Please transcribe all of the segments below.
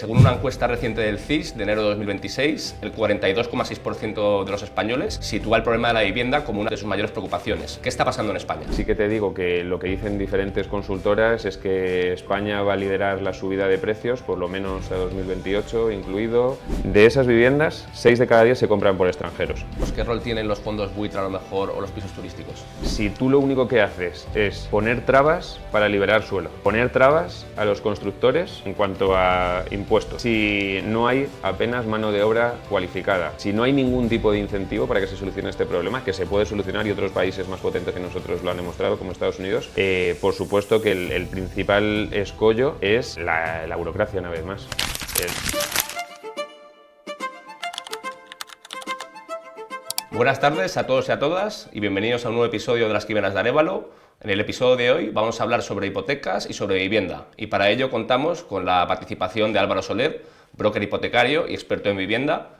Según una encuesta reciente del CIS de enero de 2026, el 42,6% de los españoles sitúa el problema de la vivienda como una de sus mayores preocupaciones. ¿Qué está pasando en España? Sí que te digo que lo que dicen diferentes consultoras es que España va a liderar la subida de precios, por lo menos a 2028 incluido. De esas viviendas, 6 de cada 10 se compran por extranjeros. Pues, ¿qué rol tienen los fondos buitre a lo mejor o los pisos turísticos? Si tú lo único que haces es poner trabas para liberar suelo, poner trabas a los constructores en cuanto a impuestos, si no hay apenas mano de obra cualificada, si no hay ningún tipo de incentivo para que se solucione este problema, que se puede solucionar y otros países más potentes que nosotros lo han demostrado, como Estados Unidos, por supuesto que el principal escollo es la burocracia, una vez más. Buenas tardes a todos y a todas y bienvenidos a un nuevo episodio de Las Quimeras de Arévalo. En el episodio de hoy vamos a hablar sobre hipotecas y sobre vivienda, y para ello contamos con la participación de Álvaro Soler, broker hipotecario y experto en vivienda.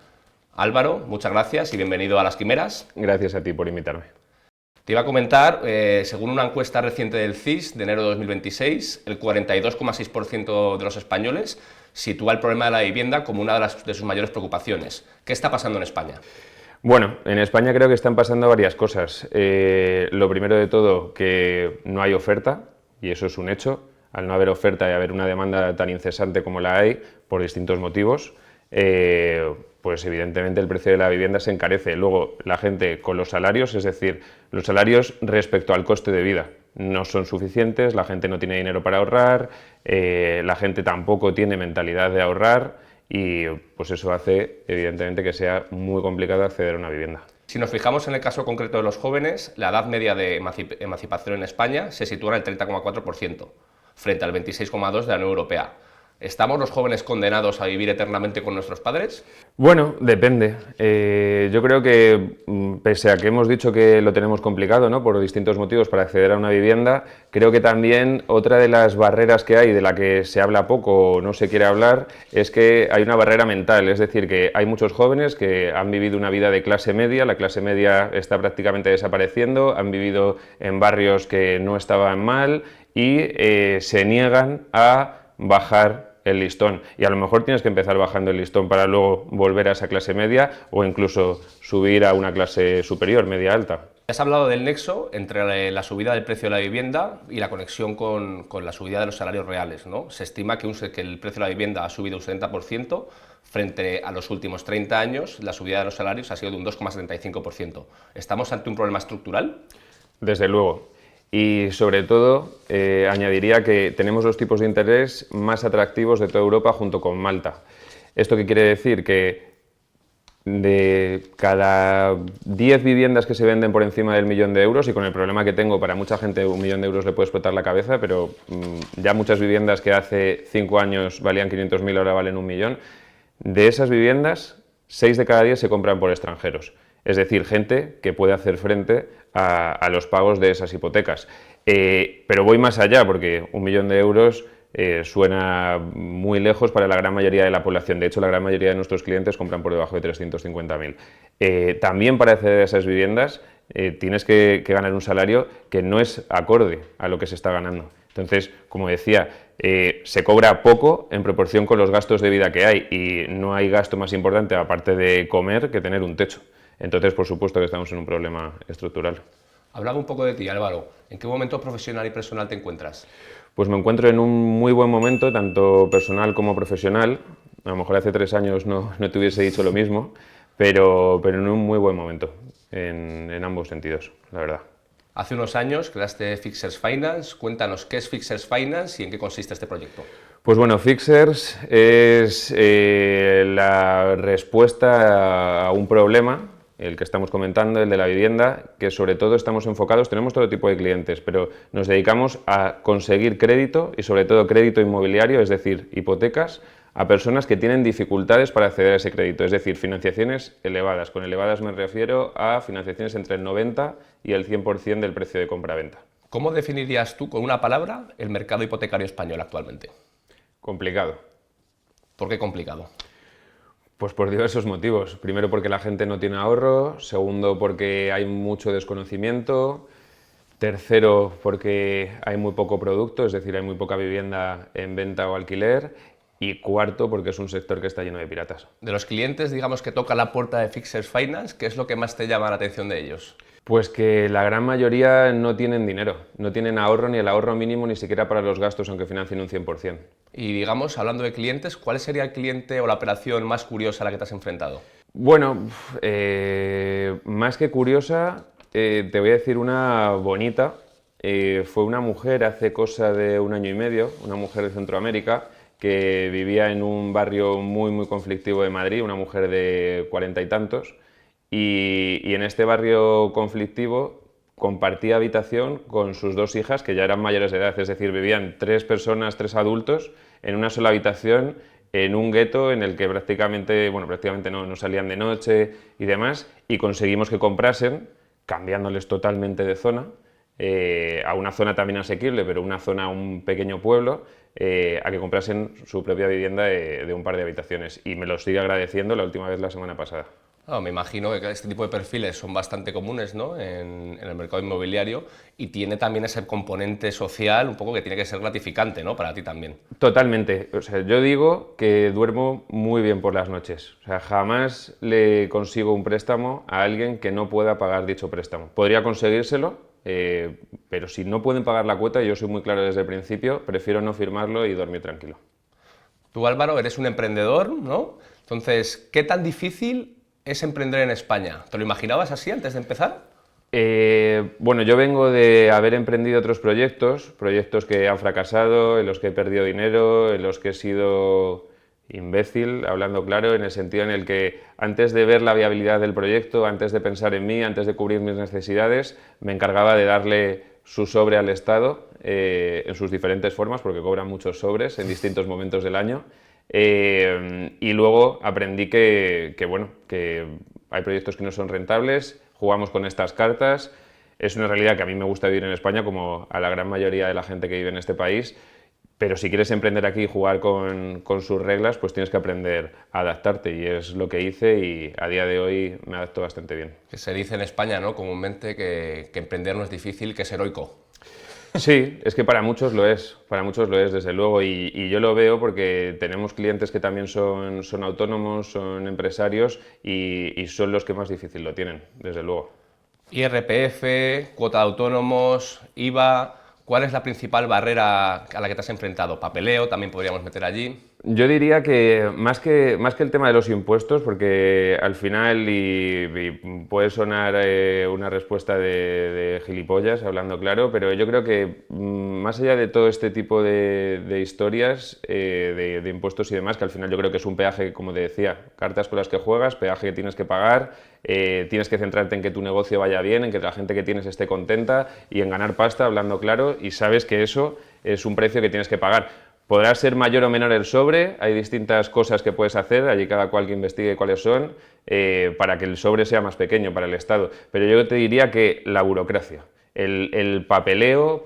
Álvaro, muchas gracias y bienvenido a Las Quimeras. Gracias a ti por invitarme. Te iba a comentar, según una encuesta reciente del CIS de enero de 2026, el 42,6% de los españoles sitúa el problema de la vivienda como una de sus mayores preocupaciones. ¿Qué está pasando en España? Bueno, en España creo que están pasando varias cosas. Lo primero de todo, que no hay oferta, y eso es un hecho. Al no haber oferta y haber una demanda tan incesante como la hay, por distintos motivos, pues evidentemente el precio de la vivienda se encarece. Luego, la gente con los salarios, es decir, los salarios respecto al coste de vida, no son suficientes, la gente no tiene dinero para ahorrar, la gente tampoco tiene mentalidad de ahorrar, y pues eso hace evidentemente que sea muy complicado acceder a una vivienda. Si nos fijamos en el caso concreto de los jóvenes, la edad media de emancipación en España se sitúa en el 30,4%, frente al 26,2% de la Unión Europea. ¿Estamos los jóvenes condenados a vivir eternamente con nuestros padres? Bueno, depende. Yo creo que, pese a que hemos dicho que lo tenemos complicado, ¿no?, por distintos motivos para acceder a una vivienda, creo que también otra de las barreras que hay, de la que se habla poco o no se quiere hablar, es que hay una barrera mental. Es decir, que hay muchos jóvenes que han vivido una vida de clase media, la clase media está prácticamente desapareciendo, han vivido en barrios que no estaban mal y se niegan a bajar el listón, y a lo mejor tienes que empezar bajando el listón para luego volver a esa clase media o incluso subir a una clase superior, media alta. Has hablado del nexo entre la subida del precio de la vivienda y la conexión con la subida de los salarios reales, ¿no? Se estima que el precio de la vivienda ha subido un 70%, frente a los últimos 30 años la subida de los salarios ha sido de un 2,75%. ¿Estamos ante un problema estructural? Desde luego. Y sobre todo, añadiría que tenemos los tipos de interés más atractivos de toda Europa junto con Malta. ¿Esto qué quiere decir? Que de cada 10 viviendas que se venden por encima del 1.000.000 de euros, y con el problema que tengo, para mucha gente 1.000.000 de euros le puede explotar la cabeza, pero ya muchas viviendas que hace 5 años valían 500.000 ahora valen 1.000.000, de esas viviendas, 6 de cada 10 se compran por extranjeros. Es decir, gente que puede hacer frente a los pagos de esas hipotecas. Pero voy más allá, porque 1.000.000 de euros suena muy lejos para la gran mayoría de la población. De hecho, la gran mayoría de nuestros clientes compran por debajo de 350.000. También para acceder a esas viviendas tienes que ganar un salario que no es acorde a lo que se está ganando. Entonces, como decía, se cobra poco en proporción con los gastos de vida que hay, y no hay gasto más importante, aparte de comer, que tener un techo. Entonces, por supuesto que estamos en un problema estructural. Hablaba un poco de ti, Álvaro. ¿En qué momento profesional y personal te encuentras? Pues me encuentro en un muy buen momento, tanto personal como profesional. A lo mejor hace 3 años no te hubiese dicho lo mismo, pero en un muy buen momento, en ambos sentidos, la verdad. Hace unos años creaste Fixers Finance. Cuéntanos qué es Fixers Finance y en qué consiste este proyecto. Pues bueno, Fixers es la respuesta a un problema, el que estamos comentando, el de la vivienda, que sobre todo estamos enfocados, tenemos todo tipo de clientes, pero nos dedicamos a conseguir crédito, y sobre todo crédito inmobiliario, es decir, hipotecas, a personas que tienen dificultades para acceder a ese crédito, es decir, financiaciones elevadas. Con elevadas me refiero a financiaciones entre el 90 y el 100% del precio de compra-venta. ¿Cómo definirías tú con una palabra el mercado hipotecario español actualmente? Complicado. ¿Por qué complicado? Pues por diversos motivos. Primero, porque la gente no tiene ahorro. Segundo, porque hay mucho desconocimiento. Tercero, porque hay muy poco producto, es decir, hay muy poca vivienda en venta o alquiler. y cuarto, porque es un sector que está lleno de piratas. De los clientes, digamos, que toca la puerta de Fixers Finance, ¿qué es lo que más te llama la atención de ellos? Pues que la gran mayoría no tienen dinero, no tienen ahorro ni el ahorro mínimo ni siquiera para los gastos, aunque financien un 100%. Y digamos, hablando de clientes, ¿cuál sería el cliente o la operación más curiosa a la que te has enfrentado? Bueno, más que curiosa, te voy a decir una bonita. Fue una mujer hace cosa de 1 año y medio, una mujer de Centroamérica, que vivía en un barrio muy conflictivo de Madrid, una mujer de 40 y tantos, y en este barrio conflictivo compartía habitación con sus 2 hijas, que ya eran mayores de edad, es decir, vivían 3 personas, 3 adultos, en una sola habitación, en un gueto en el que prácticamente no salían de noche y demás, y conseguimos que comprasen, cambiándoles totalmente de zona, a una zona también asequible, pero una zona, un pequeño pueblo, a que comprasen su propia vivienda de un par de habitaciones. Y me lo sigue agradeciendo la última vez la semana pasada. Me imagino que este tipo de perfiles son bastante comunes, ¿no?, en el mercado inmobiliario, y tiene también ese componente social un poco que tiene que ser gratificante, ¿no?, para ti también. Totalmente. O sea, yo digo que duermo muy bien por las noches. O sea, jamás le consigo un préstamo a alguien que no pueda pagar dicho préstamo. Podría conseguírselo, pero si no pueden pagar la cuota, yo soy muy claro desde el principio, prefiero no firmarlo y dormir tranquilo. Tú, Álvaro, eres un emprendedor, ¿no? Entonces, ¿qué tan difícil es emprender en España? ¿Te lo imaginabas así antes de empezar? Bueno, yo vengo de haber emprendido otros proyectos que han fracasado, en los que he perdido dinero, en los que he sido imbécil, hablando claro, en el sentido en el que antes de ver la viabilidad del proyecto, antes de pensar en mí, antes de cubrir mis necesidades, me encargaba de darle su sobre al Estado en sus diferentes formas, porque cobran muchos sobres en distintos momentos del año. Y luego aprendí que hay proyectos que no son rentables, jugamos con estas cartas. Es una realidad que a mí me gusta vivir en España, como a la gran mayoría de la gente que vive en este país, pero si quieres emprender aquí y jugar con sus reglas, pues tienes que aprender a adaptarte, y es lo que hice, y a día de hoy me adapto bastante bien. Que se dice en España, ¿no?, comúnmente que emprender no es difícil, que es heroico. Sí, es que para muchos lo es, desde luego, y yo lo veo porque tenemos clientes que también son autónomos, son empresarios, y son los que más difícil lo tienen, desde luego. IRPF, cuota de autónomos, IVA, ¿cuál es la principal barrera a la que te has enfrentado? Papeleo, también podríamos meter allí. Yo diría que más que el tema de los impuestos, porque al final, y puede sonar una respuesta de gilipollas, hablando claro, pero yo creo que más allá de todo este tipo de historias, de impuestos y demás, que al final yo creo que es un peaje, como te decía, cartas con las que juegas, peaje que tienes que pagar, tienes que centrarte en que tu negocio vaya bien, en que la gente que tienes esté contenta y en ganar pasta, hablando claro, y sabes que eso es un precio que tienes que pagar. Podrá ser mayor o menor el sobre, hay distintas cosas que puedes hacer, allí cada cual que investigue cuáles son, para que el sobre sea más pequeño para el Estado. Pero yo te diría que la burocracia, el papeleo,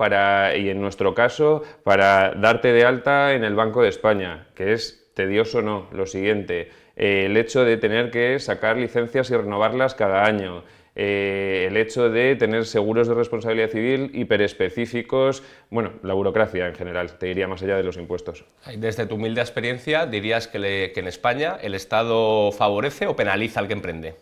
y en nuestro caso, para darte de alta en el Banco de España, que es tedioso, no, lo siguiente, el hecho de tener que sacar licencias y renovarlas cada año, el hecho de tener seguros de responsabilidad civil hiperespecíficos, bueno, la burocracia en general, te diría, más allá de los impuestos. Desde tu humilde experiencia, ¿dirías que en España el Estado favorece o penaliza al que emprende?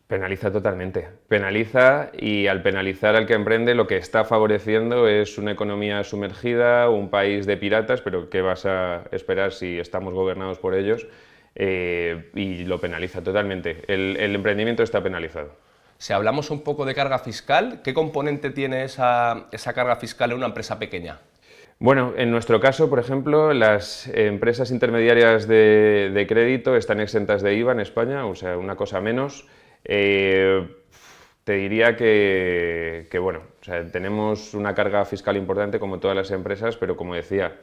Penaliza totalmente, penaliza, y al penalizar al que emprende lo que está favoreciendo es una economía sumergida, un país de piratas, pero ¿qué vas a esperar si estamos gobernados por ellos? Y lo penaliza totalmente, el emprendimiento está penalizado. Si hablamos un poco de carga fiscal, ¿qué componente tiene esa carga fiscal en una empresa pequeña? Bueno, en nuestro caso, por ejemplo, las empresas intermediarias de crédito están exentas de IVA en España, o sea, una cosa menos. Te diría que bueno, o sea, tenemos una carga fiscal importante como todas las empresas, pero como decía,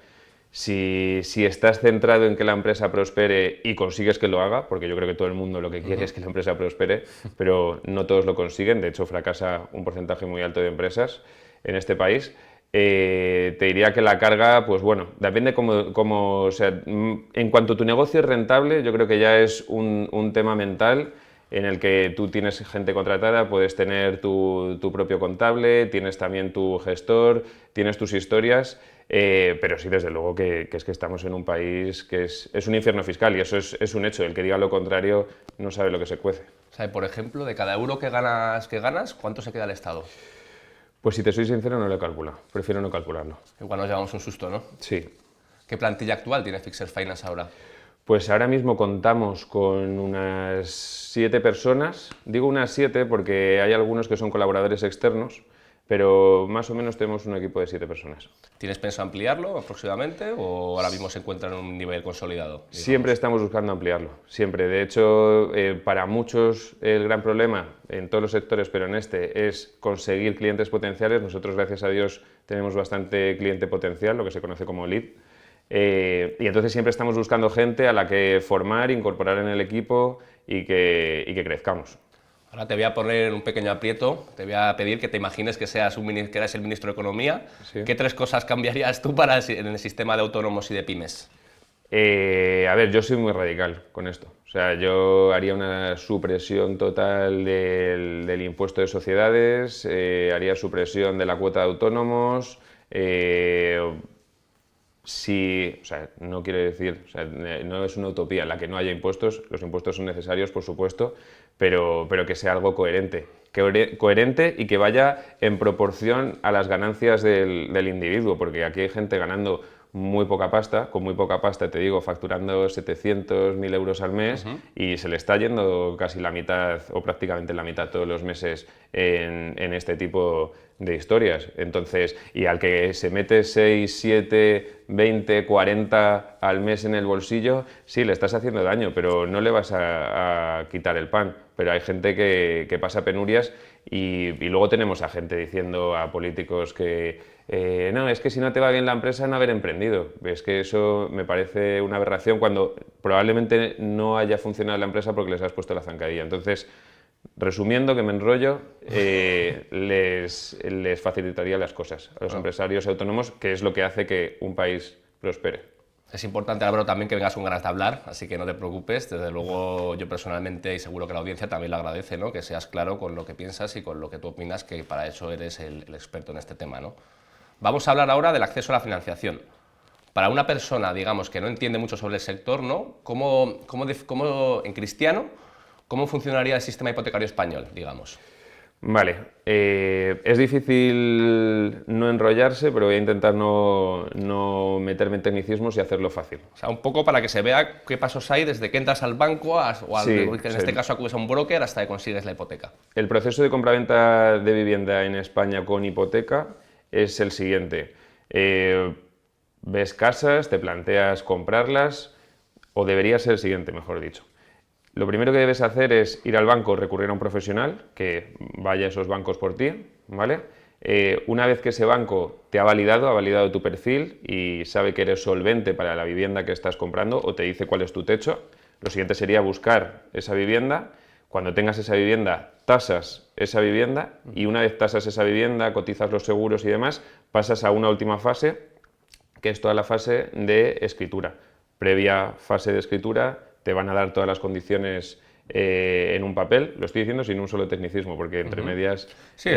si estás centrado en que la empresa prospere y consigues que lo haga, porque yo creo que todo el mundo lo que quiere es que la empresa prospere, pero no todos lo consiguen, de hecho fracasa un porcentaje muy alto de empresas en este país, te diría que la carga, pues bueno, depende o sea, en cuanto tu negocio es rentable, yo creo que ya es un tema mental en el que tú tienes gente contratada, puedes tener tu propio contable, tienes también tu gestor, tienes tus historias, Pero sí, desde luego que es que estamos en un país que es un infierno fiscal y eso es un hecho. El que diga lo contrario no sabe lo que se cuece. O sea, por ejemplo, de cada euro que ganas, ¿cuánto se queda el Estado? Pues si te soy sincero, no lo he calculado. Prefiero no calcularlo. Igual nos llevamos un susto, ¿no? Sí. ¿Qué plantilla actual tiene Fixer Finance ahora? Pues ahora mismo contamos con unas 7 personas. Digo unas 7 porque hay algunos que son colaboradores externos, pero más o menos tenemos un equipo de 7 personas. ¿Tienes pensado ampliarlo próximamente o ahora mismo se encuentra en un nivel consolidado? Digamos? Siempre estamos buscando ampliarlo, siempre. De hecho, para muchos el gran problema en todos los sectores, pero en este, es conseguir clientes potenciales. Nosotros, gracias a Dios, tenemos bastante cliente potencial, lo que se conoce como lead. Y entonces siempre estamos buscando gente a la que formar, incorporar en el equipo y que crezcamos. Ahora te voy a poner en un pequeño aprieto, te voy a pedir que te imagines que que eres el ministro de Economía. Sí. ¿Qué 3 cosas cambiarías tú en el sistema de autónomos y de pymes? A ver, yo soy muy radical con esto. O sea, yo haría una supresión total del impuesto de sociedades, haría supresión de la cuota de autónomos. Sí, o sea, no quiere decir, o sea, no es una utopía la que no haya impuestos, los impuestos son necesarios, por supuesto, pero que sea algo coherente. Coherente y que vaya en proporción a las ganancias del individuo, porque aquí hay gente ganando muy poca pasta, con muy poca pasta, te digo, facturando 700, 1000 euros al mes y se le está yendo casi la mitad o prácticamente la mitad todos los meses en este tipo de historias. Entonces, y al que se mete 6, 7, 20, 40 al mes en el bolsillo, sí, le estás haciendo daño, pero no le vas a quitar el pan. Pero hay gente que pasa penurias y luego tenemos a gente diciendo a políticos que no, es que si no te va bien la empresa no haber emprendido. Es que eso me parece una aberración cuando probablemente no haya funcionado la empresa porque les has puesto la zancadilla. Entonces, resumiendo, que me enrollo, les facilitaría las cosas a los empresarios autónomos, que es lo que hace que un país prospere. Es importante, Álvaro, también que vengas con ganas de hablar, así que no te preocupes. Desde luego, yo personalmente, y seguro que la audiencia también lo agradece, ¿no? Que seas claro con lo que piensas y con lo que tú opinas, que para eso eres el experto en este tema, ¿no? Vamos a hablar ahora del acceso a la financiación. Para una persona, digamos, que no entiende mucho sobre el sector, ¿no? ¿Cómo en cristiano, cómo funcionaría el sistema hipotecario español, digamos? Vale, es difícil no enrollarse, pero voy a intentar no meterme en tecnicismos y hacerlo fácil. O sea, un poco para que se vea qué pasos hay desde que entras al banco en este caso acudes a un broker hasta que consigues la hipoteca. El proceso de compraventa de vivienda en España con hipoteca es el siguiente. Ves casas, te planteas comprarlas, o debería ser el siguiente, mejor dicho. Lo primero que debes hacer es ir al banco, recurrir a un profesional que vaya a esos bancos por ti, ¿vale? Una vez que ese banco te ha validado tu perfil y sabe que eres solvente para la vivienda que estás comprando o te dice cuál es tu techo, lo siguiente sería buscar esa vivienda. Cuando tengas esa vivienda, tasas esa vivienda y una vez tasas esa vivienda, cotizas los seguros y demás, pasas a una última fase, que es toda la fase de escritura. Previa fase de escritura, te van a dar todas las condiciones en un papel, lo estoy diciendo sin un solo tecnicismo, porque entre medias... Sí,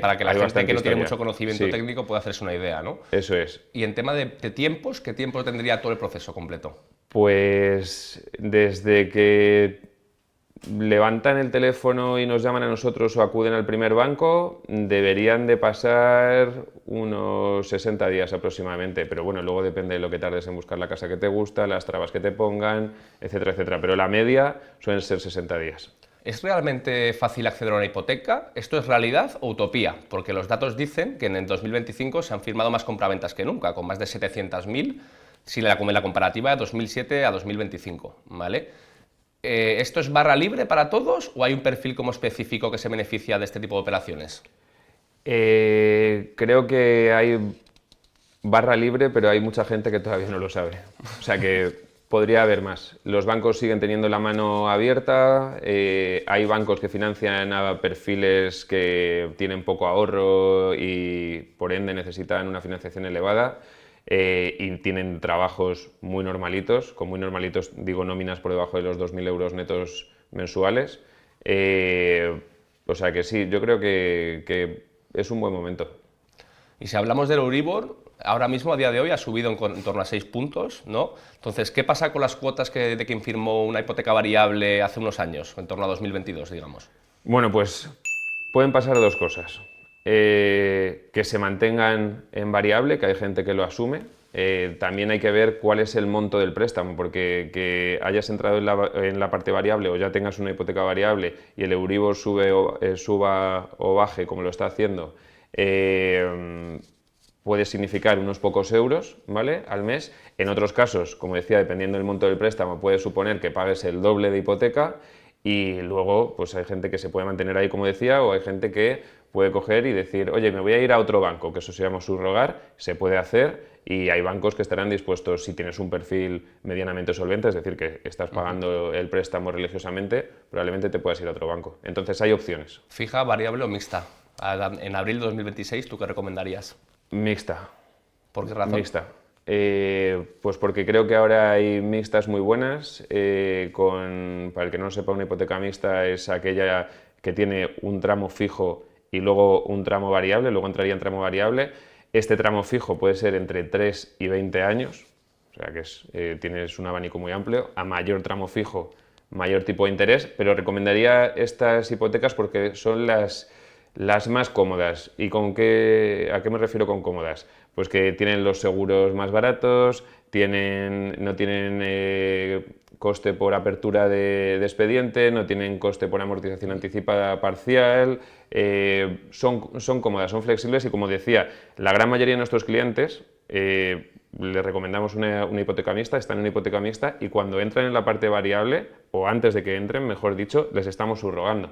para que la gente que no tiene mucho conocimiento sí, técnico pueda hacerse una idea, ¿no? Eso es. Y en tema de tiempos, ¿qué tiempo tendría todo el proceso completo? Pues desde que levantan el teléfono y nos llaman a nosotros o acuden al primer banco, deberían de pasar unos 60 días aproximadamente, pero bueno, luego depende de lo que tardes en buscar la casa que te gusta, las trabas que te pongan, etcétera, etcétera, pero la media suelen ser 60 días. ¿Es realmente fácil acceder a una hipoteca? ¿Esto es realidad o utopía? Porque los datos dicen que en el 2025 se han firmado más compraventas que nunca, con más de 700.000, si la comparativa de 2007 a 2025, ¿vale? ¿Esto es barra libre para todos o hay un perfil como específico que se beneficia de este tipo de operaciones? Creo que hay barra libre, pero hay mucha gente que todavía no lo sabe. O sea que podría haber más. Los bancos siguen teniendo la mano abierta, hay bancos que financian a perfiles que tienen poco ahorro y por ende necesitan una financiación elevada. Y tienen trabajos muy normalitos, con muy normalitos digo nóminas por debajo de los 2.000 euros netos mensuales. O sea que sí, yo creo que es un buen momento. Y si hablamos del Euribor, ahora mismo, a día de hoy, ha subido en torno a 6 puntos, ¿no? Entonces, ¿qué pasa con las cuotas de quien firmó una hipoteca variable hace unos años, en torno a 2022, digamos? Bueno, pues pueden pasar dos cosas. Que se mantengan en variable, que hay gente que lo asume. También hay que ver cuál es el monto del préstamo, porque que hayas entrado en la parte variable o ya tengas una hipoteca variable y el Euribor suba o baje, como lo está haciendo, puede significar unos pocos euros, ¿vale?, al mes. En otros casos, como decía, dependiendo del monto del préstamo, puede suponer que pagues el doble de hipoteca. Y luego, pues hay gente que se puede mantener ahí, como decía, o hay gente que puede coger y decir, oye, me voy a ir a otro banco, que eso se llama subrogar, se puede hacer, y hay bancos que estarán dispuestos, si tienes un perfil medianamente solvente, es decir, que estás pagando el préstamo religiosamente, probablemente te puedas ir a otro banco. Entonces hay opciones. ¿Fija, variable o mixta? En abril de 2026, ¿tú qué recomendarías? Mixta. ¿Por qué razón? Mixta. Pues porque creo que ahora hay mixtas muy buenas. Para el que no sepa, una hipoteca mixta es aquella que tiene un tramo fijo y luego un tramo variable, luego entraría en tramo variable. Este tramo fijo puede ser entre 3 y 20 años, o sea que tienes un abanico muy amplio. A mayor tramo fijo, mayor tipo de interés, pero recomendaría estas hipotecas porque son las más cómodas. ¿Y a qué me refiero con cómodas? Pues que tienen los seguros más baratos, no tienen coste por apertura de expediente, no tienen coste por amortización anticipada parcial, son cómodas, son flexibles y, como decía, la gran mayoría de nuestros clientes les recomendamos una hipoteca mixta, están en una hipoteca mixta y cuando entran en la parte variable, o antes de que entren, mejor dicho, les estamos subrogando.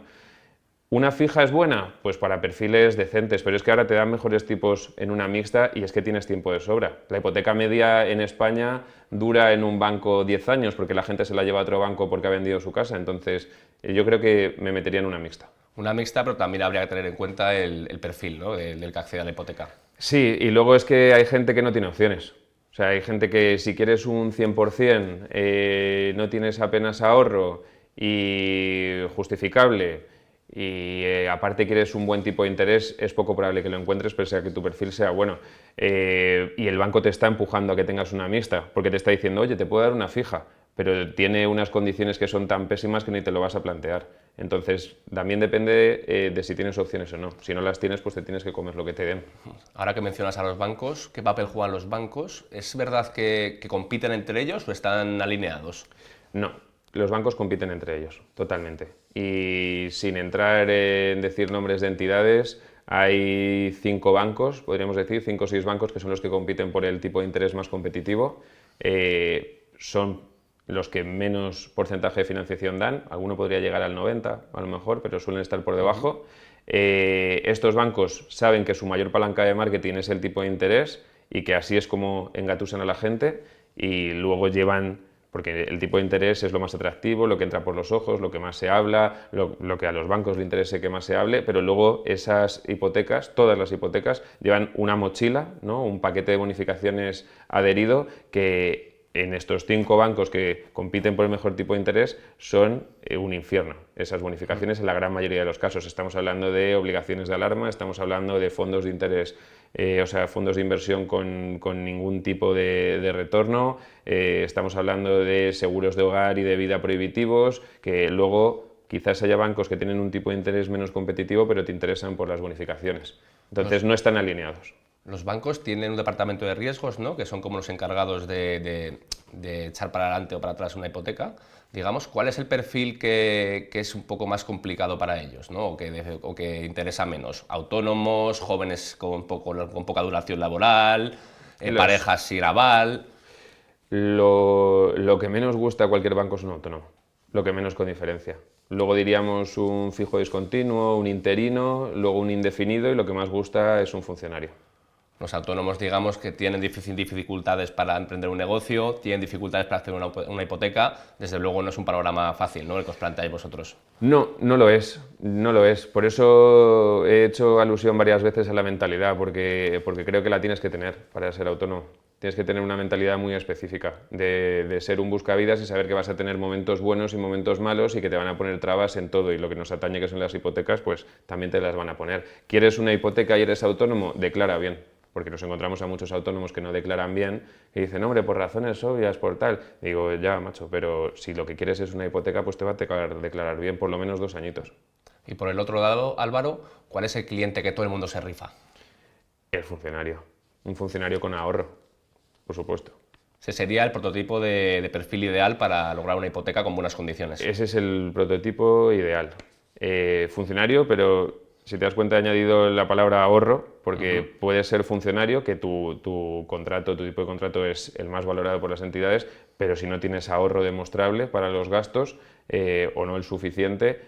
¿Una fija es buena? Pues para perfiles decentes, pero es que ahora te dan mejores tipos en una mixta y es que tienes tiempo de sobra. La hipoteca media en España dura en un banco 10 años porque la gente se la lleva a otro banco porque ha vendido su casa, entonces yo creo que me metería en una mixta. Una mixta, pero también habría que tener en cuenta el perfil, ¿no?, del que accede a la hipoteca. Sí, y luego es que hay gente que no tiene opciones. O sea, hay gente que si quieres un 100%, no tienes apenas ahorro y justificable, y aparte quieres un buen tipo de interés, es poco probable que lo encuentres, pese a que tu perfil sea bueno. Y el banco te está empujando a que tengas una mixta, porque te está diciendo, oye, te puedo dar una fija, pero tiene unas condiciones que son tan pésimas que ni te lo vas a plantear. Entonces, también depende de si tienes opciones o no. Si no las tienes, pues te tienes que comer lo que te den. Ahora que mencionas a los bancos, ¿qué papel juegan los bancos? ¿Es verdad que compiten entre ellos o están alineados? No, los bancos compiten entre ellos, totalmente. Y sin entrar en decir nombres de entidades, hay 5 bancos, podríamos decir, 5 o 6 bancos que son los que compiten por el tipo de interés más competitivo. Son los que menos porcentaje de financiación dan, alguno podría llegar al 90 a lo mejor, pero suelen estar por debajo. Estos bancos saben que su mayor palanca de marketing es el tipo de interés y que así es como engatusan a la gente, y luego porque el tipo de interés es lo más atractivo, lo que entra por los ojos, lo que más se habla, lo que a los bancos les interese que más se hable, pero luego esas hipotecas, todas las hipotecas, llevan una mochila, ¿no?, un paquete de bonificaciones adherido que en estos 5 bancos que compiten por el mejor tipo de interés son un infierno. Esas bonificaciones, en la gran mayoría de los casos, estamos hablando de obligaciones de alarma, estamos hablando de fondos de interés, o sea, fondos de inversión con ningún tipo de retorno, estamos hablando de seguros de hogar y de vida prohibitivos, que luego quizás haya bancos que tienen un tipo de interés menos competitivo, pero te interesan por las bonificaciones. Entonces no están alineados. Los bancos tienen un departamento de riesgos, ¿no?, que son como los encargados de echar para adelante o para atrás una hipoteca. Digamos, ¿cuál es el perfil que es un poco más complicado para ellos, ¿no?, o que interesa menos? ¿Autónomos, jóvenes con poca duración laboral, parejas sin aval? Lo que menos gusta a cualquier banco es un autónomo, lo que menos con diferencia. Luego diríamos un fijo discontinuo, un interino, luego un indefinido, y lo que más gusta es un funcionario. Los autónomos, digamos, que tienen dificultades para emprender un negocio, tienen dificultades para hacer una hipoteca. Desde luego no es un panorama fácil, ¿no?, el que os planteáis vosotros. No, no lo es, no lo es. Por eso he hecho alusión varias veces a la mentalidad, porque creo que la tienes que tener para ser autónomo. Tienes que tener una mentalidad muy específica de ser un buscavidas y saber que vas a tener momentos buenos y momentos malos y que te van a poner trabas en todo, y lo que nos atañe, que son las hipotecas, pues también te las van a poner. ¿Quieres una hipoteca y eres autónomo? Declara bien. porque nos encontramos a muchos autónomos que no declaran bien y dicen, hombre, por razones obvias, por tal. Digo, ya, macho, pero si lo que quieres es una hipoteca, pues te va a declarar bien por lo menos 2 añitos. Y por el otro lado, Álvaro, ¿cuál es el cliente que todo el mundo se rifa? El funcionario, un funcionario con ahorro, por supuesto. Ese sería el prototipo de perfil ideal para lograr una hipoteca con buenas condiciones. Ese es el prototipo ideal. Funcionario, pero si te das cuenta he añadido la palabra ahorro, porque puedes ser funcionario, que tu contrato, tu tipo de contrato es el más valorado por las entidades, pero si no tienes ahorro demostrable para los gastos o no el suficiente,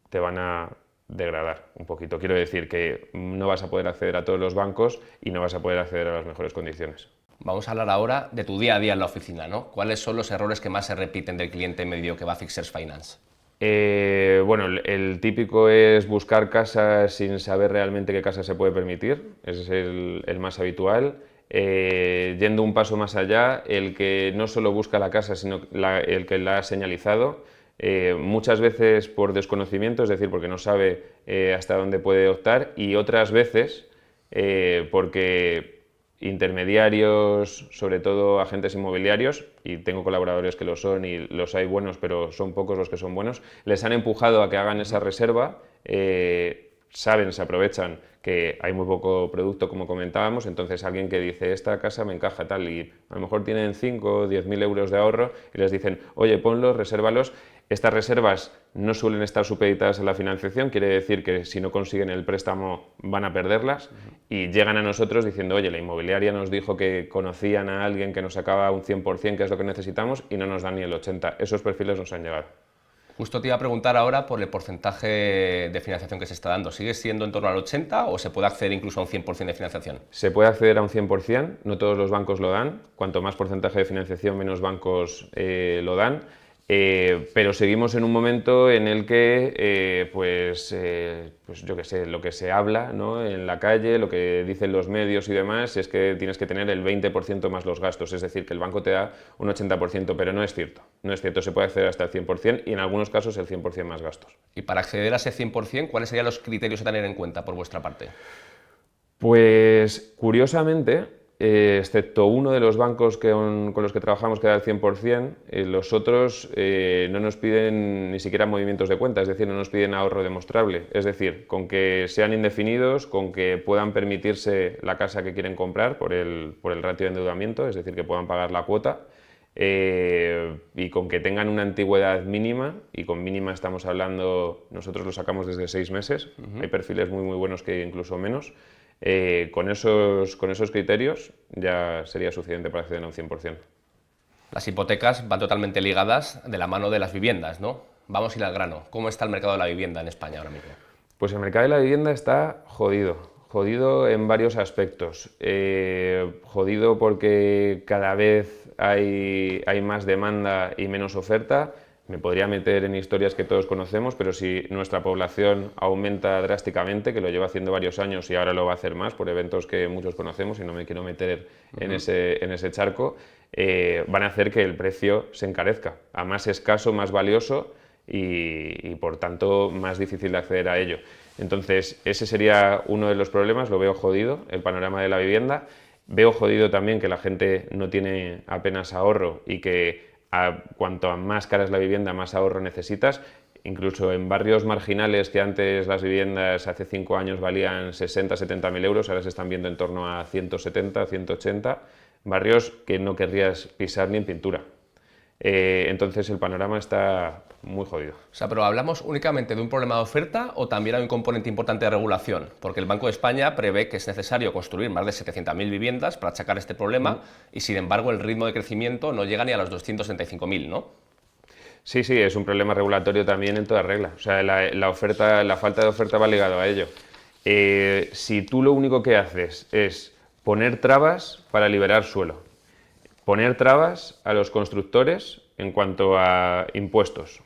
te van a degradar un poquito. Quiero decir que no vas a poder acceder a todos los bancos y no vas a poder acceder a las mejores condiciones. Vamos a hablar ahora de tu día a día en la oficina, ¿no? ¿Cuáles son los errores que más se repiten del cliente medio que va a Fixers Finance? Bueno, el típico es buscar casas sin saber realmente qué casa se puede permitir, ese es el más habitual. Yendo un paso más allá, el que no solo busca la casa, sino el que la ha señalizado, muchas veces por desconocimiento, es decir, porque no sabe hasta dónde puede optar, y otras veces porque intermediarios, sobre todo agentes inmobiliarios, y tengo colaboradores que lo son y los hay buenos, pero son pocos los que son buenos, les han empujado a que hagan esa reserva, saben, se aprovechan que hay muy poco producto, como comentábamos, entonces alguien que dice, esta casa me encaja tal, y a lo mejor tienen 5 o 10.000 euros de ahorro, y les dicen, oye, ponlos, resérvalos. Estas reservas no suelen estar supeditadas a la financiación, quiere decir que si no consiguen el préstamo van a perderlas, y llegan a nosotros diciendo, oye, la inmobiliaria nos dijo que conocían a alguien que nos sacaba un 100%, que es lo que necesitamos, y no nos dan ni el 80%. Esos perfiles nos han llegado. Justo te iba a preguntar ahora por el porcentaje de financiación que se está dando. ¿Sigue siendo en torno al 80% o se puede acceder incluso a un 100% de financiación? Se puede acceder a un 100%, no todos los bancos lo dan. Cuanto más porcentaje de financiación, menos bancos lo dan. Pero seguimos en un momento en el que, pues yo qué sé, lo que se habla, ¿no?, en la calle, lo que dicen los medios y demás, es que tienes que tener el 20% más los gastos, es decir, que el banco te da un 80%, pero no es cierto. No es cierto, se puede acceder hasta el 100% y en algunos casos el 100% más gastos. Y para acceder a ese 100%, ¿cuáles serían los criterios a tener en cuenta por vuestra parte? Pues, curiosamente, excepto uno de los bancos con los que trabajamos que da el 100%, los otros no nos piden ni siquiera movimientos de cuenta, es decir, no nos piden ahorro demostrable. Es decir, con que sean indefinidos, con que puedan permitirse la casa que quieren comprar por el ratio de endeudamiento, es decir, que puedan pagar la cuota, y con que tengan una antigüedad mínima, y con mínima estamos hablando, nosotros lo sacamos desde 6 meses, hay perfiles muy buenos que incluso menos. Con esos criterios ya sería suficiente para acceder a un 100%. Las hipotecas van totalmente ligadas de la mano de las viviendas, ¿no? Vamos a ir al grano. ¿Cómo está el mercado de la vivienda en España ahora mismo? Pues el mercado de la vivienda está jodido en varios aspectos. Jodido porque cada vez hay más demanda y menos oferta. Me podría meter en historias que todos conocemos, pero si nuestra población aumenta drásticamente, que lo lleva haciendo varios años y ahora lo va a hacer más por eventos que muchos conocemos y no me quiero meter en ese charco, van a hacer que el precio se encarezca, a más escaso, más valioso y por tanto más difícil de acceder a ello. Entonces ese sería uno de los problemas, lo veo jodido, el panorama de la vivienda. Veo jodido también que la gente no tiene apenas ahorro y que cuanto más cara es la vivienda, más ahorro necesitas. Incluso en barrios marginales que antes las viviendas hace 5 años valían 60, 70.000 euros, ahora se están viendo en torno a 170, 180, barrios que no querrías pisar ni en pintura. Entonces el panorama está muy jodido. O sea, pero ¿hablamos únicamente de un problema de oferta o también hay un componente importante de regulación? Porque el Banco de España prevé que es necesario construir más de 700.000 viviendas para achacar este problema y, sin embargo, el ritmo de crecimiento no llega ni a los 265.000, ¿no? Sí, es un problema regulatorio también en toda regla. O sea, la falta de oferta va ligado a ello. Si tú lo único que haces es poner trabas para liberar suelo, poner trabas a los constructores en cuanto a impuestos,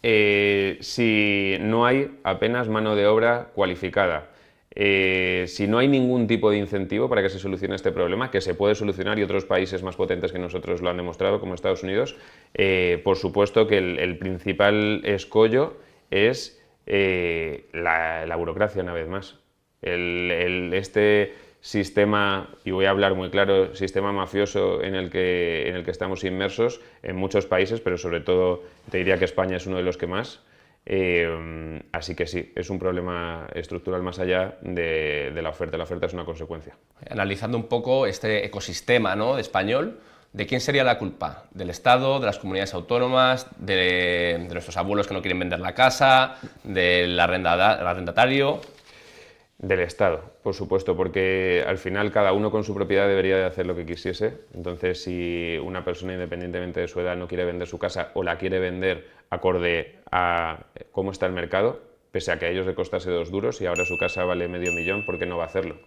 si no hay apenas mano de obra cualificada, si no hay ningún tipo de incentivo para que se solucione este problema, que se puede solucionar y otros países más potentes que nosotros lo han demostrado, como Estados Unidos, por supuesto que el principal escollo es la burocracia, una vez más. sistema, y voy a hablar muy claro, sistema mafioso en el que estamos inmersos en muchos países, pero sobre todo te diría que España es uno de los que más. Así que sí, es un problema estructural más allá de la oferta. La oferta es una consecuencia. Analizando un poco este ecosistema, ¿no?, español, ¿de quién sería la culpa? ¿Del Estado, de las comunidades autónomas, de nuestros abuelos que no quieren vender la casa, del arrendatario? Del Estado, por supuesto, porque al final cada uno con su propiedad debería de hacer lo que quisiese. Entonces, si una persona, independientemente de su edad, no quiere vender su casa o la quiere vender acorde a cómo está el mercado, pese a que a ellos le costase 2 duros y ahora su casa vale medio millón, ¿por qué no va a hacerlo?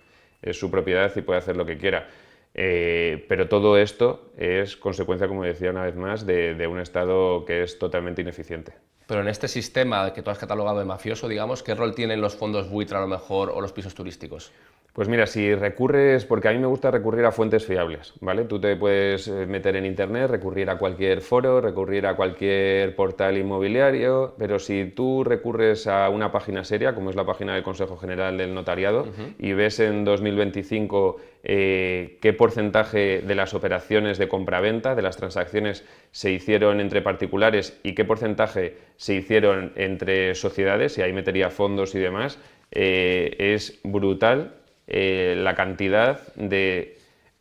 Es su propiedad y puede hacer lo que quiera. Pero todo esto es consecuencia, como decía una vez más, de un Estado que es totalmente ineficiente. Pero en este sistema que tú has catalogado de mafioso, digamos, ¿qué rol tienen los fondos buitre a lo mejor o los pisos turísticos? Pues mira, si recurres, porque a mí me gusta recurrir a fuentes fiables, ¿vale? Tú te puedes meter en internet, recurrir a cualquier foro, recurrir a cualquier portal inmobiliario, pero si tú recurres a una página seria, como es la página del Consejo General del Notariado, y ves en 2025 qué porcentaje de las operaciones de compraventa, de las transacciones, se hicieron entre particulares y qué porcentaje se hicieron entre sociedades, y ahí metería fondos y demás, es brutal. La cantidad de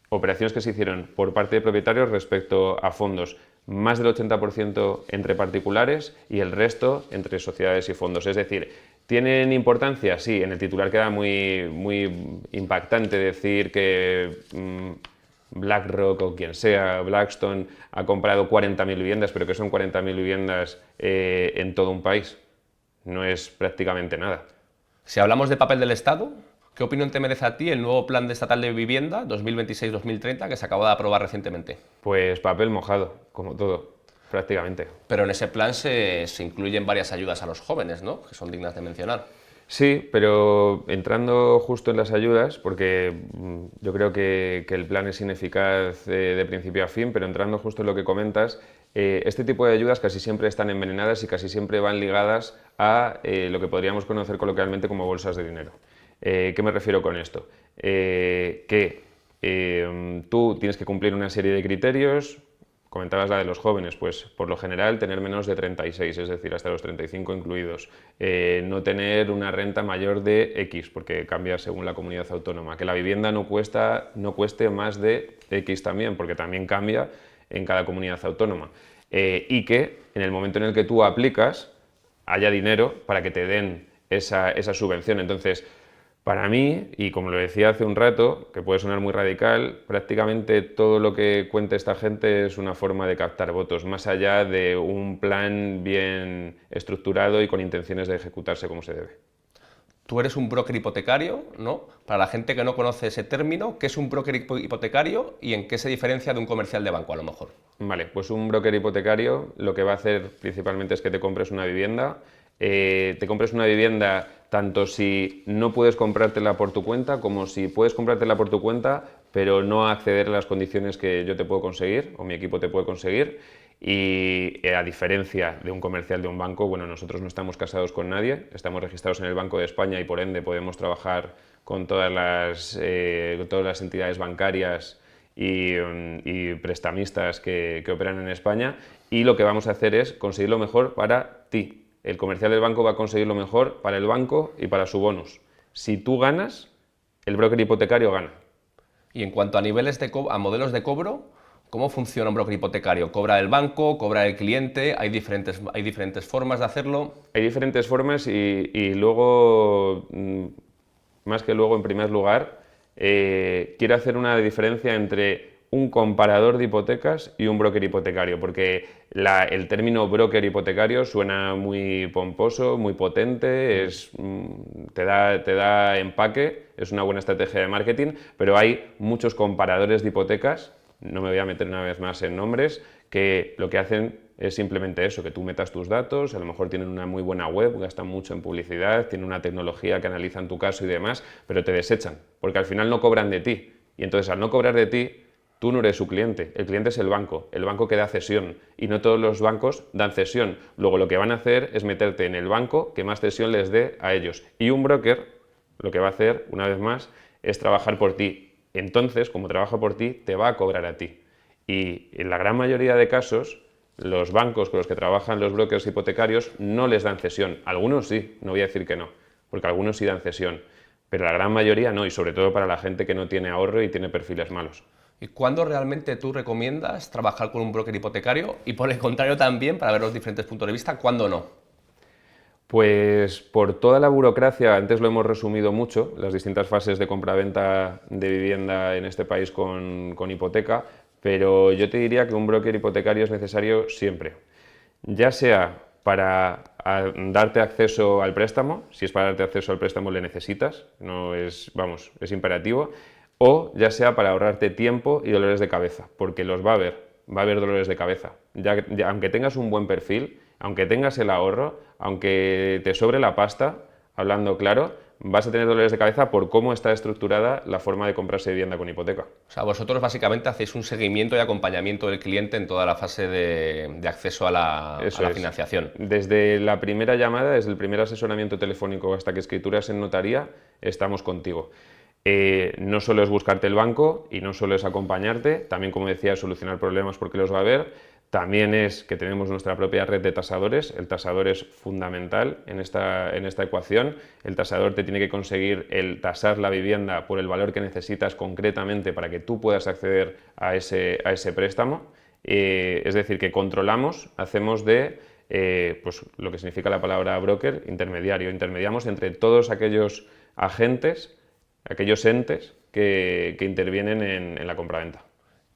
operaciones que se hicieron por parte de propietarios respecto a fondos, más del 80% entre particulares y el resto entre sociedades y fondos. Es decir, ¿tienen importancia? Sí, en el titular queda muy impactante decir que BlackRock o quien sea, Blackstone, ha comprado 40.000 viviendas, pero que son 40.000 viviendas en todo un país. No es prácticamente nada. Si hablamos de papel del Estado, ¿qué opinión te merece a ti el nuevo Plan Estatal de Vivienda 2026-2030 que se acaba de aprobar recientemente? Pues papel mojado, como todo, prácticamente. Pero en ese plan se incluyen varias ayudas a los jóvenes, ¿no?, que son dignas de mencionar. Sí, pero entrando justo en las ayudas, porque yo creo que el plan es ineficaz de principio a fin, pero entrando justo en lo que comentas, este tipo de ayudas casi siempre están envenenadas y casi siempre van ligadas a lo que podríamos conocer coloquialmente como bolsas de dinero. ¿Qué me refiero con esto? Que tú tienes que cumplir una serie de criterios. Comentabas la de los jóvenes, pues por lo general tener menos de 36, es decir, hasta los 35 incluidos. No tener una renta mayor de X, porque cambia según la comunidad autónoma. Que la vivienda no cueste más de X también, porque también cambia en cada comunidad autónoma. Y que en el momento en el que tú aplicas haya dinero para que te den esa subvención. Entonces, para mí, y como lo decía hace un rato, que puede sonar muy radical, prácticamente todo lo que cuenta esta gente es una forma de captar votos, más allá de un plan bien estructurado y con intenciones de ejecutarse como se debe. Tú eres un broker hipotecario, ¿no? Para la gente que no conoce ese término, ¿qué es un broker hipotecario y en qué se diferencia de un comercial de banco a lo mejor? Vale, pues un broker hipotecario lo que va a hacer principalmente es que te compres una vivienda. Te compres una vivienda tanto si no puedes comprártela por tu cuenta como si puedes comprártela por tu cuenta pero no acceder a las condiciones que yo te puedo conseguir o mi equipo te puede conseguir. Y a diferencia de un comercial de un banco, bueno, nosotros no estamos casados con nadie, estamos registrados en el Banco de España y por ende podemos trabajar con todas las entidades bancarias y prestamistas que operan en España, y lo que vamos a hacer es conseguir lo mejor para ti. El comercial del banco va a conseguir lo mejor para el banco y para su bonus. Si tú ganas, el broker hipotecario gana. Y en cuanto a a modelos de cobro, ¿cómo funciona un broker hipotecario? ¿Cobra el banco? ¿Cobra el cliente? ¿Hay diferentes formas de hacerlo? Hay diferentes formas y luego, más que luego, en primer lugar, quiero hacer una diferencia entre un comparador de hipotecas y un broker hipotecario, porque el término broker hipotecario suena muy pomposo, muy potente, te da empaque, es una buena estrategia de marketing, pero hay muchos comparadores de hipotecas, no me voy a meter una vez más en nombres, que lo que hacen es simplemente eso, que tú metas tus datos, a lo mejor tienen una muy buena web, gastan mucho en publicidad, tienen una tecnología que analizan tu caso y demás, pero te desechan, porque al final no cobran de ti, y entonces al no cobrar de ti, tú no eres su cliente, el cliente es el banco que da cesión, y no todos los bancos dan cesión. Luego lo que van a hacer es meterte en el banco que más cesión les dé a ellos. Y un broker lo que va a hacer, una vez más, es trabajar por ti. Entonces, como trabaja por ti, te va a cobrar a ti. Y en la gran mayoría de casos, los bancos con los que trabajan los brokers hipotecarios no les dan cesión. Algunos sí, no voy a decir que no, porque algunos sí dan cesión, pero la gran mayoría no, y sobre todo para la gente que no tiene ahorro y tiene perfiles malos. ¿Y cuándo realmente tú recomiendas trabajar con un broker hipotecario? Y por el contrario también, para ver los diferentes puntos de vista, ¿cuándo no? Pues por toda la burocracia, antes lo hemos resumido mucho, las distintas fases de compraventa de vivienda en este país con hipoteca, pero yo te diría que un broker hipotecario es necesario siempre, ya sea para darte acceso al préstamo, si es para darte acceso al préstamo le necesitas, no es, vamos, es imperativo, o ya sea para ahorrarte tiempo y dolores de cabeza, porque los va a haber dolores de cabeza, aunque tengas un buen perfil, aunque tengas el ahorro, aunque te sobre la pasta, hablando claro, vas a tener dolores de cabeza por cómo está estructurada la forma de comprarse vivienda con hipoteca. O sea, vosotros básicamente hacéis un seguimiento y acompañamiento del cliente en toda la fase de acceso a la financiación. Desde la primera llamada, desde el primer asesoramiento telefónico hasta que escrituras en notaría, estamos contigo. No solo es buscarte el banco y no solo es acompañarte, también, como decía, solucionar problemas porque los va a haber. También es que tenemos nuestra propia red de tasadores. El tasador es fundamental en esta ecuación. El tasador te tiene que conseguir el tasar la vivienda por el valor que necesitas concretamente para que tú puedas acceder a ese préstamo. Es decir, que controlamos, hacemos de pues, lo que significa la palabra broker, intermediario. Intermediamos entre todos aquellos agentes, aquellos entes que intervienen en la compraventa.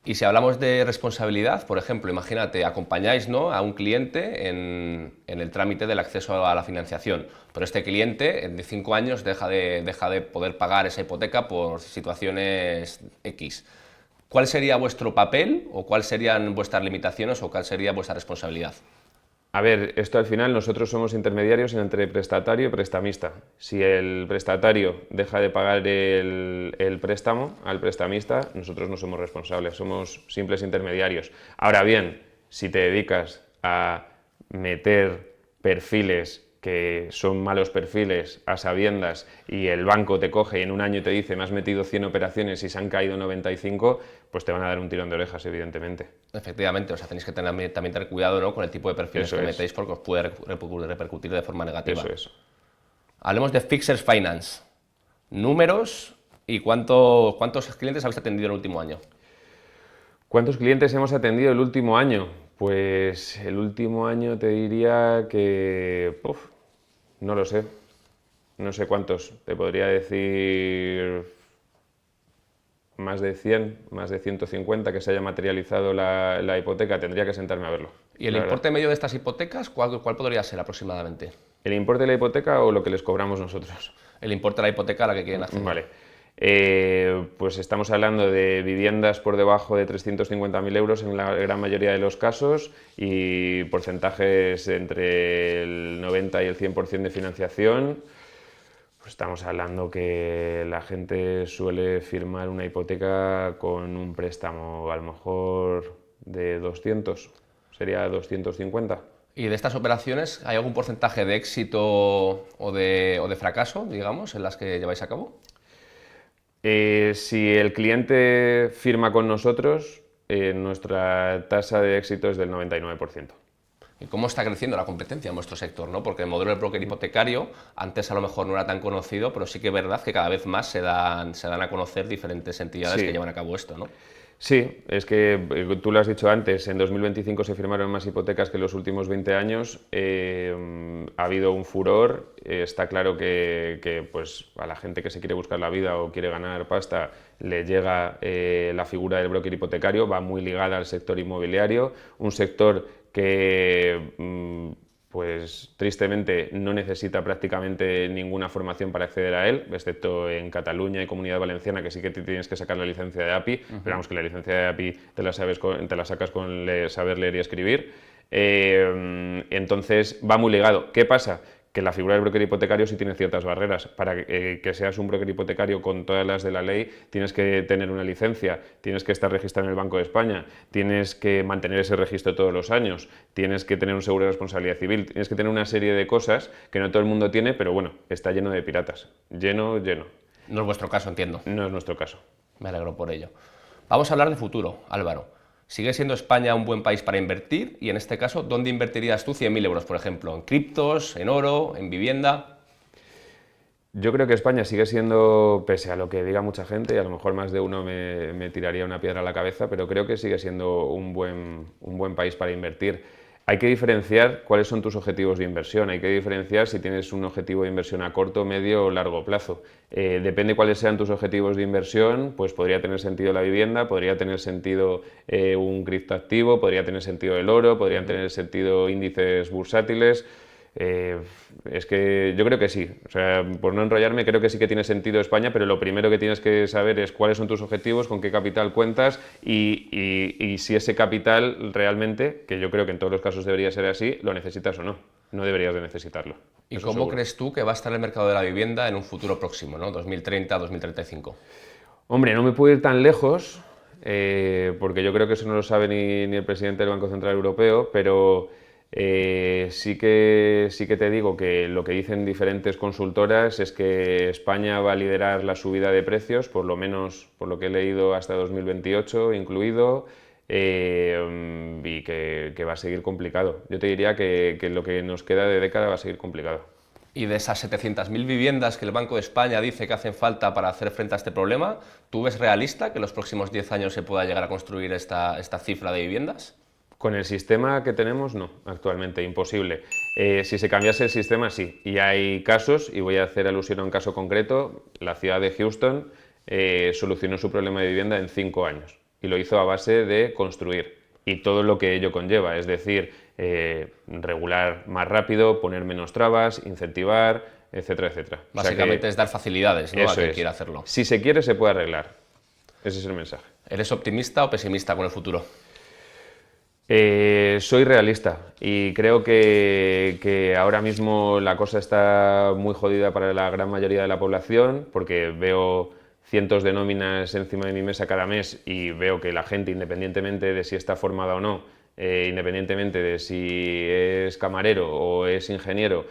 Y si hablamos de responsabilidad, por ejemplo, imagínate, acompañáis, ¿no?, a un cliente en el trámite del acceso a la financiación, pero este cliente de 5 años deja de poder pagar esa hipoteca por situaciones X. ¿Cuál sería vuestro papel o cuáles serían vuestras limitaciones o cuál sería vuestra responsabilidad? A ver, esto al final nosotros somos intermediarios entre prestatario y prestamista. Si el prestatario deja de pagar el préstamo al prestamista, nosotros no somos responsables, somos simples intermediarios. Ahora bien, si te dedicas a meter perfiles que son malos perfiles a sabiendas y el banco te coge y en un año te dice me has metido 100 operaciones y se han caído 95, pues te van a dar un tirón de orejas, evidentemente. Efectivamente, o sea, tenéis que también tener cuidado, ¿no?, con el tipo de perfiles que metéis porque os puede repercutir de forma negativa. Eso es. Hablemos de Fixers Finance. Números y cuántos clientes habéis atendido en el último año. ¿Cuántos clientes hemos atendido el último año? Pues el último año te diría que... no lo sé. No sé cuántos. Te podría decir más de 100, más de 150 que se haya materializado la hipoteca. Tendría que sentarme a verlo. ¿Y el importe medio de estas hipotecas cuál podría ser aproximadamente? ¿El importe de la hipoteca o lo que les cobramos nosotros? El importe de la hipoteca a la que quieren acceder. Vale. Pues estamos hablando de viviendas por debajo de 350.000 euros en la gran mayoría de los casos y porcentajes entre el 90 y el 100% de financiación. Pues estamos hablando que la gente suele firmar una hipoteca con un préstamo a lo mejor de 200, sería 250. ¿Y de estas operaciones hay algún porcentaje de éxito o de fracaso, digamos, en las que lleváis a cabo? Si el cliente firma con nosotros, nuestra tasa de éxito es del 99%. ¿Y cómo está creciendo la competencia en vuestro sector, ¿no? Porque el modelo de broker hipotecario antes a lo mejor no era tan conocido, pero sí que es verdad que cada vez más se dan a conocer diferentes entidades que llevan a cabo esto, ¿no? Sí, es que tú lo has dicho antes, en 2025 se firmaron más hipotecas que en los últimos 20 años, ha habido un furor, está claro que pues, a la gente que se quiere buscar la vida o quiere ganar pasta le llega la figura del broker hipotecario, va muy ligada al sector inmobiliario, un sector que pues tristemente no necesita prácticamente ninguna formación para acceder a él, excepto en Cataluña y Comunidad Valenciana, que sí que te tienes que sacar la licencia de API, pero vamos, que la licencia de API te la sacas con saber leer y escribir. Entonces va muy ligado. ¿Qué pasa? Que la figura del broker hipotecario sí tiene ciertas barreras. Para que seas un broker hipotecario con todas las de la ley, tienes que tener una licencia, tienes que estar registrado en el Banco de España, tienes que mantener ese registro todos los años, tienes que tener un seguro de responsabilidad civil, tienes que tener una serie de cosas que no todo el mundo tiene, pero bueno, está lleno de piratas, lleno. No es vuestro caso, entiendo. No es nuestro caso. Me alegro por ello. Vamos a hablar de futuro, Álvaro. ¿Sigue siendo España un buen país para invertir? Y en este caso, ¿dónde invertirías tú 100.000 euros, por ejemplo? ¿En criptos, en oro, en vivienda? Yo creo que España sigue siendo, pese a lo que diga mucha gente, y a lo mejor más de uno me tiraría una piedra a la cabeza, pero creo que sigue siendo un buen país para invertir. Hay que diferenciar cuáles son tus objetivos de inversión, hay que diferenciar si tienes un objetivo de inversión a corto, medio o largo plazo. Depende cuáles sean tus objetivos de inversión, pues podría tener sentido la vivienda, podría tener sentido un criptoactivo, podría tener sentido el oro, podrían tener sentido índices bursátiles. Es que yo creo que sí, o sea, por no enrollarme, creo que sí que tiene sentido España, pero lo primero que tienes que saber es cuáles son tus objetivos, con qué capital cuentas y si ese capital realmente, que yo creo que en todos los casos debería ser así, lo necesitas o no. No deberías de necesitarlo. ¿Y Eso cómo seguro. crees tú que va a estar el mercado de la vivienda en un futuro próximo, ¿no? 2030, 2035. Hombre, no me puedo ir tan lejos, porque yo creo que eso no lo sabe ni el presidente del Banco Central Europeo, pero sí que te digo que lo que dicen diferentes consultoras es que España va a liderar la subida de precios, por lo menos por lo que he leído hasta 2028 incluido, y que va a seguir complicado. Yo te diría que lo que nos queda de década va a seguir complicado. Y de esas 700.000 viviendas que el Banco de España dice que hacen falta para hacer frente a este problema, ¿tú ves realista que en los próximos 10 años se pueda llegar a construir esta cifra de viviendas? Con el sistema que tenemos, no, actualmente, imposible. Si se cambiase el sistema, sí. Y hay casos, y voy a hacer alusión a un caso concreto, la ciudad de Houston solucionó su problema de vivienda en 5 años y lo hizo a base de construir y todo lo que ello conlleva, es decir, regular más rápido, poner menos trabas, incentivar, etcétera, etcétera. Básicamente O sea es dar facilidades, ¿no?, a quien es. quiera hacerlo. Si se quiere, se puede arreglar. Ese es el mensaje. ¿Eres optimista o pesimista con el futuro? Soy realista y creo que ahora mismo la cosa está muy jodida para la gran mayoría de la población porque veo cientos de nóminas encima de mi mesa cada mes y veo que la gente, independientemente de si está formada o no, independientemente de si es camarero o es ingeniero,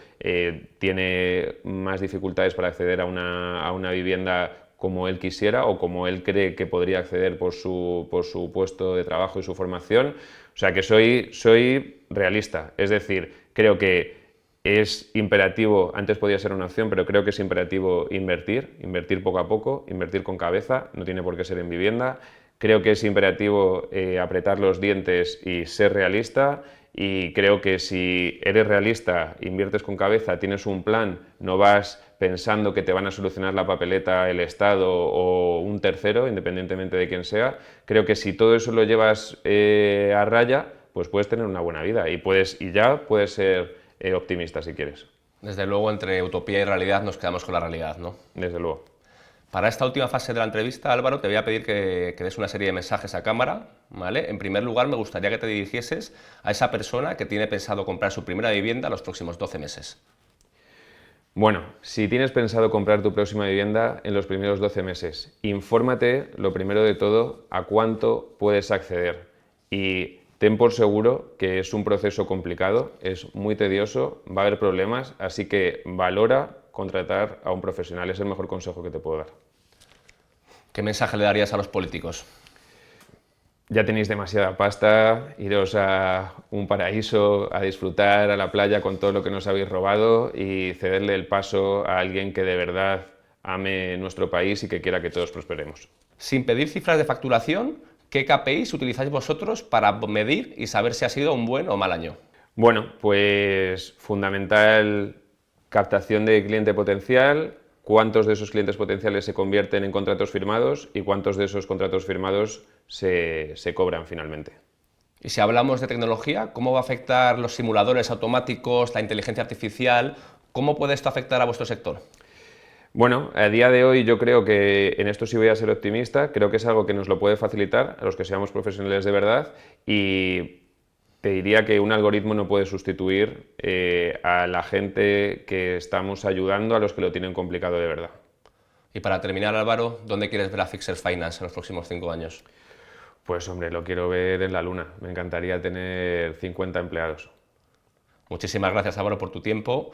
tiene más dificultades para acceder a una vivienda como él quisiera o como él cree que podría acceder por su puesto de trabajo y su formación. O sea que soy realista, es decir, creo que es imperativo, antes podía ser una opción, pero creo que es imperativo invertir poco a poco, invertir con cabeza, no tiene por qué ser en vivienda. Creo que es imperativo apretar los dientes y ser realista. Y creo que si eres realista, inviertes con cabeza, tienes un plan, no vas pensando que te van a solucionar la papeleta el Estado o un tercero, independientemente de quién sea, creo que si todo eso lo llevas a raya, pues puedes tener una buena vida y ya puedes ser optimista si quieres. Desde luego, entre utopía y realidad nos quedamos con la realidad, ¿no? Desde luego. Para esta última fase de la entrevista, Álvaro, te voy a pedir que des una serie de mensajes a cámara, ¿vale? En primer lugar, me gustaría que te dirigieses a esa persona que tiene pensado comprar su primera vivienda los próximos 12 meses. Bueno, si tienes pensado comprar tu próxima vivienda en los primeros 12 meses, infórmate, lo primero de todo, a cuánto puedes acceder y ten por seguro que es un proceso complicado, es muy tedioso, va a haber problemas, así que valora contratar a un profesional, es el mejor consejo que te puedo dar. ¿Qué mensaje le darías a los políticos? Ya tenéis demasiada pasta, iros a un paraíso, a disfrutar a la playa con todo lo que nos habéis robado y cederle el paso a alguien que de verdad ame nuestro país y que quiera que todos prosperemos. Sin pedir cifras de facturación, ¿qué KPIs utilizáis vosotros para medir y saber si ha sido un buen o mal año? Bueno, pues fundamental captación de cliente potencial, cuántos de esos clientes potenciales se convierten en contratos firmados y cuántos de esos contratos firmados se cobran finalmente. Y si hablamos de tecnología, ¿cómo va a afectar los simuladores automáticos, la inteligencia artificial? ¿Cómo puede esto afectar a vuestro sector? Bueno, a día de hoy yo creo que en esto sí voy a ser optimista, creo que es algo que nos lo puede facilitar a los que seamos profesionales de verdad y te diría que un algoritmo no puede sustituir a la gente que estamos ayudando, a los que lo tienen complicado de verdad. Y para terminar, Álvaro, ¿dónde quieres ver a Fixer Finance en los próximos 5 años? Pues hombre, lo quiero ver en la luna. Me encantaría tener 50 empleados. Muchísimas gracias, Álvaro, por tu tiempo.